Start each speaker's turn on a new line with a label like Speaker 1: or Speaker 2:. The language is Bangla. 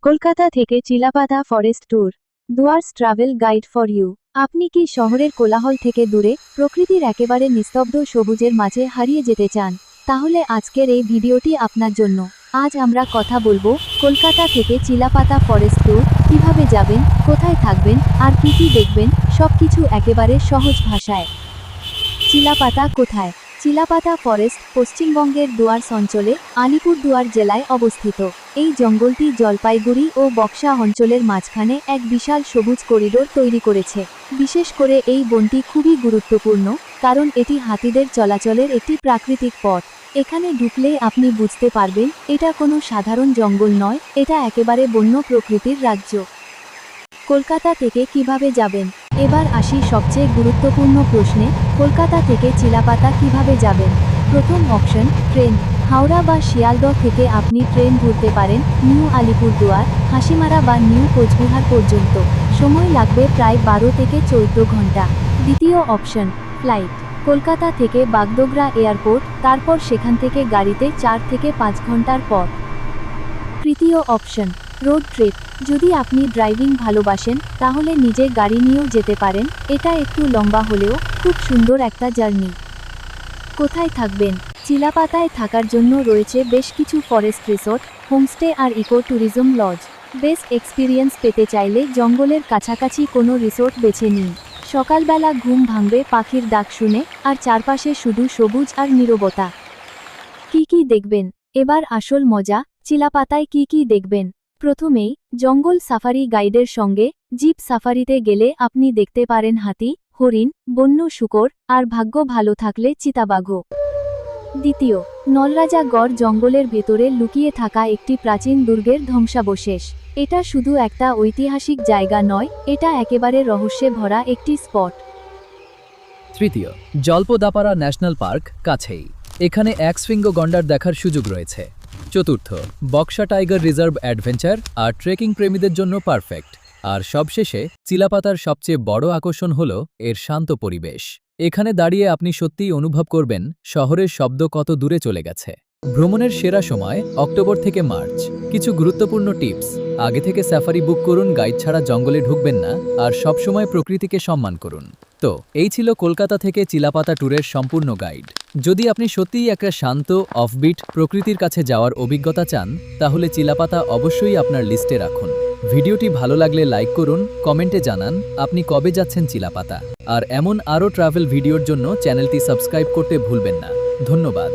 Speaker 1: কলকাতা থেকে Chilapata forest tour Dooars travel guide for you. আপনি কি শহরের কোলাহল থেকে দূরে প্রকৃতির একেবারে নিস্তব্ধ সবুজের মাঝে হারিয়ে যেতে চান? তাহলে আজকের এই ভিডিওটি আপনার জন্য। আজ আমরা কথা বলবো কলকাতা থেকে চিলাপাতা ফরেস্ট ট্যুর, কিভাবে যাবেন, কোথায় থাকবেন আর কি কি দেখবেন, সবকিছু একেবারে সহজ ভাষায়। চিলাপাতা কোথায়? চিলাপাতা ফরেস্ট পশ্চিমবঙ্গের ডুয়ার্স অঞ্চলে আলিপুরদুয়ার জেলায় অবস্থিত। এই জঙ্গলটি জলপাইগুড়ি ও বক্সা অঞ্চলের মাঝখানে এক বিশাল সবুজ করিডোর তৈরি করেছে। বিশেষ করে এই বনটি খুবই গুরুত্বপূর্ণ, কারণ এটি হাতিদের চলাচলের একটি প্রাকৃতিক পথ। এখানে ঢুকলেই আপনি বুঝতে পারবেন এটা কোনো সাধারণ জঙ্গল নয়, এটা একেবারে বন্য প্রকৃতির রাজ্য। কলকাতা থেকে কিভাবে যাবেন? এবার আসি সবচেয়ে গুরুত্বপূর্ণ প্রশ্নে, কলকাতা থেকে চিলাপাতা কিভাবে যাবেন? প্রথম অপশন ট্রেন। হাওড়া বা শিয়ালদহ থেকে আপনি ট্রেন ধরতে পারেন নিউ আলিপুরদুয়ার, হাসিমারা বা নিউ কোচবিহার পর্যন্ত। সময় লাগবে প্রায় 12 থেকে 14 ঘন্টা। দ্বিতীয় অপশন ফ্লাইট। কলকাতা থেকে বাগডোগরা এয়ারপোর্ট, তারপর সেখান থেকে গাড়িতে 4 থেকে 5 ঘন্টার পথ। তৃতীয় অপশন রোড ট্রিপ। যদি আপনি ড্রাইভিং ভালোবাসেন তাহলে নিজে গাড়ি নিয়েও যেতে পারেন, এটা একটু লম্বা হলেও খুব সুন্দর একটা জার্নি। কোথায় থাকবেন? চিলাপাতায় থাকার জন্য রয়েছে বেশ কিছু ফরেস্ট রিসোর্ট, হোমস্টে আর eco tourism lodge. Best experience পেতে চাইলে জঙ্গলের কাছাকাছি কোনো রিসোর্ট বেছে নিন। সকালবেলা ঘুম ভাঙবে পাখির ডাক শুনে, আর চারপাশে শুধু সবুজ আর নীরবতা। কি কি দেখবেন? এবার আসল মজা, চিলাপাতায় কি কি দেখবেন? প্রথমেই জঙ্গল সাফারি গাইডের সঙ্গে জিপ সাফারিতে গেলে আপনি দেখতে পারেন হাতি, হরিণ, বন্য শূকর আর ভাগ্য ভালো থাকলে চিতাবাঘও। দ্বিতীয়, নলরাজাগড় জঙ্গলের ভেতরে লুকিয়ে থাকা একটি প্রাচীন দুর্গের ধ্বংসাবশেষ। এটা শুধু একটা ঐতিহাসিক জায়গা নয়, এটা একেবারে রহস্যে ভরা একটি স্পট।
Speaker 2: তৃতীয়, জলপদাপাড়া ন্যাশনাল পার্ক কাছেই, এখানে এক শৃঙ্গ গন্ডার দেখার সুযোগ রয়েছে। চতুর্থ, বক্সা টাইগার রিজার্ভ অ্যাডভেঞ্চার আর ট্রেকিং প্রেমীদের জন্য পারফেক্ট। আর সবশেষে চিলাপাতার সবচেয়ে বড় আকর্ষণ হল এর শান্ত পরিবেশ। এখানে দাঁড়িয়ে আপনি সত্যিই অনুভব করবেন শহরের শব্দ কত দূরে চলে গেছে। ভ্রমণের সেরা সময় অক্টোবর থেকে মার্চ। কিছু গুরুত্বপূর্ণ টিপস: আগে থেকে সাফারি বুক করুন, গাইড ছাড়া জঙ্গলে ঢুকবেন না, আর সবসময় প্রকৃতিকে সম্মান করুন। তো এই ছিল কলকাতা থেকে চিলাপাতা ট্যুরের সম্পূর্ণ গাইড। যদি আপনি সত্যিই একটা শান্ত, অফবিট প্রকৃতির কাছে যাওয়ার অভিজ্ঞতা চান, তাহলে চিলাপাতা অবশ্যই আপনার লিস্টে রাখুন। ভিডিওটি ভালো লাগলে লাইক করুন, কমেন্টে জানান আপনি কবে যাচ্ছেন চিলাপাতা। আর এমন আরও ট্রাভেল ভিডিওর জন্য চ্যানেলটি সাবস্ক্রাইব করতে ভুলবেন না। ধন্যবাদ।